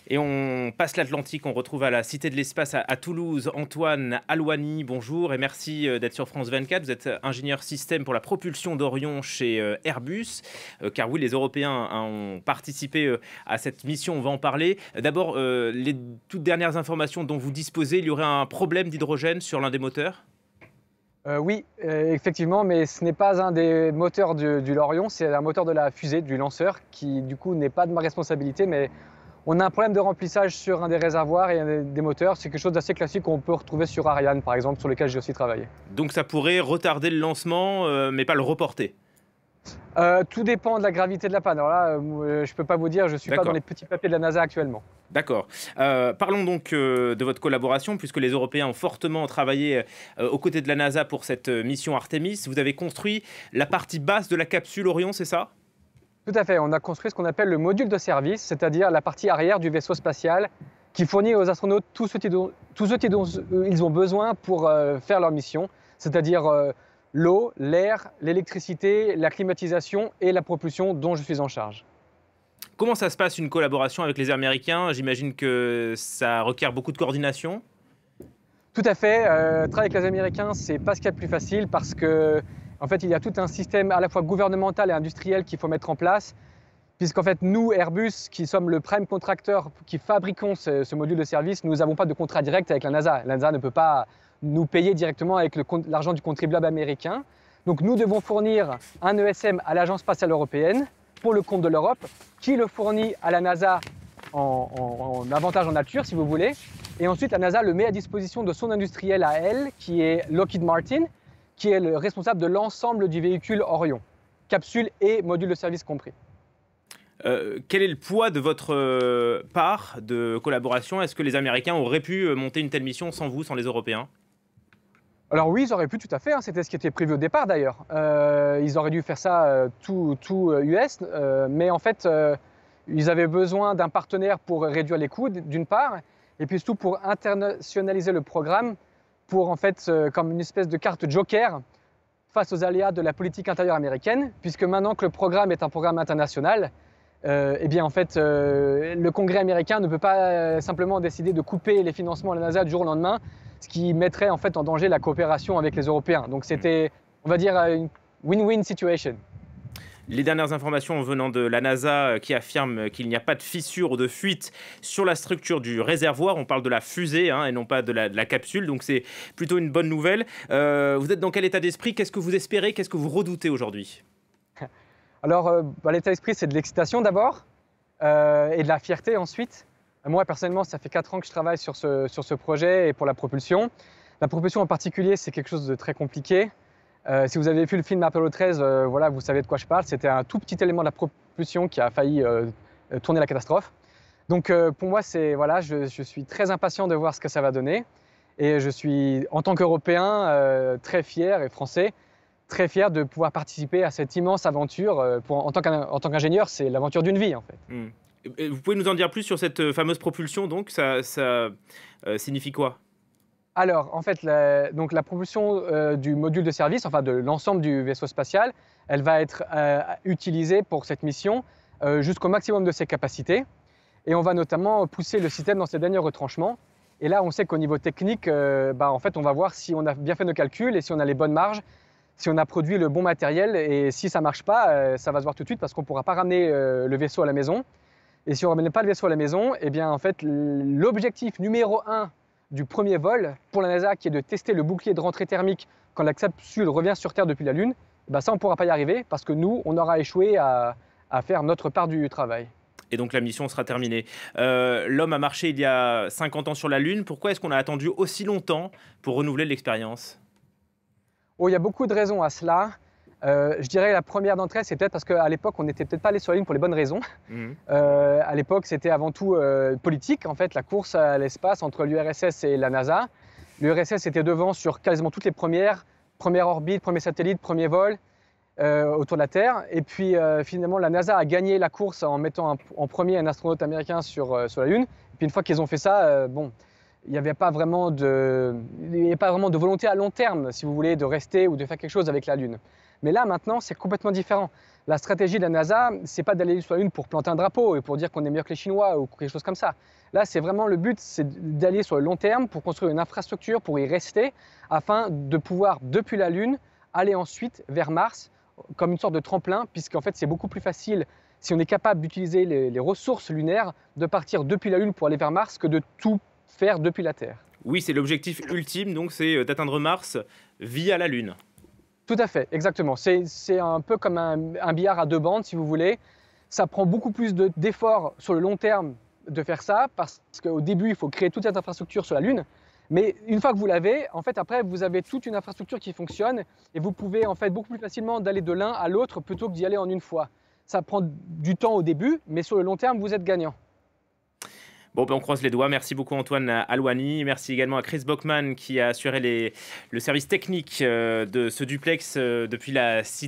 Et on passe l'Atlantique, on retrouve à la Cité de l'Espace à Toulouse Antoine Alouani. Bonjour et merci d'être sur France 24. Vous êtes ingénieur système pour la propulsion d'Orion chez Airbus. Car oui, les Européens ont participé à cette mission, on va en parler. D'abord, les toutes dernières informations dont vous disposez, il y aurait un problème d'hydrogène sur l'un des moteurs ? Oui, effectivement, mais ce n'est pas un des moteurs du Lorion, c'est un moteur de la fusée, du lanceur, qui du coup n'est pas de ma responsabilité, mais on a un problème de remplissage sur un des réservoirs et un des moteurs. C'est quelque chose d'assez classique qu'on peut retrouver sur Ariane, par exemple, sur lequel j'ai aussi travaillé. Donc ça pourrait retarder le lancement, mais pas le reporter. Tout dépend de la gravité de la panne. Alors là, je ne peux pas vous dire, je ne suis pas dans les petits papiers de la NASA actuellement. D'accord. Parlons donc de votre collaboration, puisque les Européens ont fortement travaillé aux côtés de la NASA pour cette mission Artemis. Vous avez construit la partie basse de la capsule Orion, c'est ça ? Tout à fait. On a construit ce qu'on appelle le module de service, c'est-à-dire la partie arrière du vaisseau spatial qui fournit aux astronautes tout ce dont ils ont besoin pour faire leur mission, c'est-à-dire l'eau, l'air, l'électricité, la climatisation et la propulsion dont je suis en charge. Comment ça se passe une collaboration avec les Américains ? J'imagine que ça requiert beaucoup de coordination. Tout à fait. Travailler avec les Américains, c'est pas ce qu'il y a de plus facile parce que, en fait, il y a tout un système à la fois gouvernemental et industriel qu'il faut mettre en place. Puisqu'en fait, nous, Airbus, qui sommes le prime contracteur qui fabriquons ce module de service, nous n'avons pas de contrat direct avec la NASA. La NASA ne peut pas nous payer directement avec l'argent du contribuable américain. Donc nous devons fournir un ESM à l'Agence spatiale européenne pour le compte de l'Europe, qui le fournit à la NASA en avantage en nature, si vous voulez. Et ensuite, la NASA le met à disposition de son industriel à elle, qui est Lockheed Martin, qui est le responsable de l'ensemble du véhicule Orion, capsule et module de service compris. Quel est le poids de votre part de collaboration ? Est-ce que les Américains auraient pu monter une telle mission sans vous, sans les Européens ? Alors oui, ils auraient pu tout à fait, hein. C'était ce qui était prévu au départ d'ailleurs. Ils auraient dû faire ça tout US, mais en fait, ils avaient besoin d'un partenaire pour réduire les coûts d'une part, et puis surtout pour internationaliser le programme, pour en fait, comme une espèce de carte joker face aux aléas de la politique intérieure américaine, puisque maintenant que le programme est un programme international, eh bien en fait, le Congrès américain ne peut pas simplement décider de couper les financements à la NASA du jour au lendemain, ce qui mettrait en fait en danger la coopération avec les Européens. Donc c'était, on va dire, une win-win situation. Les dernières informations venant de la NASA qui affirment qu'il n'y a pas de fissure ou de fuite sur la structure du réservoir. On parle de la fusée et non pas de la capsule, donc c'est plutôt une bonne nouvelle. Vous êtes dans quel état d'esprit ? Qu'est-ce que vous espérez ? Qu'est-ce que vous redoutez aujourd'hui ? Alors, l'état d'esprit, c'est de l'excitation d'abord et de la fierté ensuite. Moi, personnellement, ça fait 4 ans que je travaille sur ce projet et pour la propulsion. La propulsion en particulier, c'est quelque chose de très compliqué. Si vous avez vu le film Apollo 13, voilà, vous savez de quoi je parle. C'était un tout petit élément de la propulsion qui a failli tourner la catastrophe. Donc, pour moi, voilà, je suis très impatient de voir ce que ça va donner. Et je suis, en tant qu'Européen, très fier, et Français, très fier de pouvoir participer à cette immense aventure. En tant qu'ingénieur, c'est l'aventure d'une vie, en fait. Et vous pouvez nous en dire plus sur cette fameuse propulsion, donc ça signifie quoi ? Alors, en fait, donc la propulsion du module de service, enfin de l'ensemble du vaisseau spatial, elle va être utilisée pour cette mission jusqu'au maximum de ses capacités. Et on va notamment pousser le système dans ses derniers retranchements. Et là, on sait qu'au niveau technique, en fait, on va voir si on a bien fait nos calculs et si on a les bonnes marges, si on a produit le bon matériel. Et si ça ne marche pas, ça va se voir tout de suite parce qu'on ne pourra pas ramener le vaisseau à la maison. Et si on ne ramène pas le vaisseau à la maison, eh bien, en fait, l'objectif numéro 1 du premier vol pour la NASA, qui est de tester le bouclier de rentrée thermique quand la capsule revient sur Terre depuis la Lune, ça, on ne pourra pas y arriver parce que nous, on aura échoué à faire notre part du travail. Et donc la mission sera terminée. L'homme a marché il y a 50 ans sur la Lune. Pourquoi est-ce qu'on a attendu aussi longtemps pour renouveler l'expérience ? Oh, il y a beaucoup de raisons à cela. Je dirais la première d'entre elles, c'est peut-être parce qu'à l'époque, on n'était peut-être pas allé sur la Lune pour les bonnes raisons. À l'époque, c'était avant tout politique, en fait, la course à l'espace entre l'URSS et la NASA. L'URSS était devant sur quasiment toutes les premières orbites, premiers satellites, premiers vols autour de la Terre. Et puis finalement, la NASA a gagné la course en mettant en premier un astronaute américain sur la Lune. Et puis une fois qu'ils ont fait ça, il n'y avait pas vraiment de volonté à long terme, si vous voulez, de rester ou de faire quelque chose avec la Lune. Mais là, maintenant, c'est complètement différent. La stratégie de la NASA, c'est pas d'aller sur la Lune pour planter un drapeau et pour dire qu'on est meilleur que les Chinois ou quelque chose comme ça. Là, c'est vraiment le but, c'est d'aller sur le long terme pour construire une infrastructure, pour y rester, afin de pouvoir, depuis la Lune, aller ensuite vers Mars, comme une sorte de tremplin, puisqu'en fait, c'est beaucoup plus facile, si on est capable d'utiliser les ressources lunaires, de partir depuis la Lune pour aller vers Mars que de tout faire depuis la Terre. Oui, c'est l'objectif ultime, donc c'est d'atteindre Mars via la Lune. Tout à fait, exactement. C'est un peu comme un billard à deux bandes, si vous voulez. Ça prend beaucoup plus d'efforts sur le long terme de faire ça, parce qu'au début, il faut créer toute cette infrastructure sur la Lune. Mais une fois que vous l'avez, en fait, après, vous avez toute une infrastructure qui fonctionne et vous pouvez en fait beaucoup plus facilement d'aller de l'un à l'autre plutôt que d'y aller en une fois. Ça prend du temps au début, mais sur le long terme, vous êtes gagnant. Bon, ben on croise les doigts. Merci beaucoup Antoine Alouani. Merci également à Chris Bockman qui a assuré le service technique de ce duplex depuis la cité.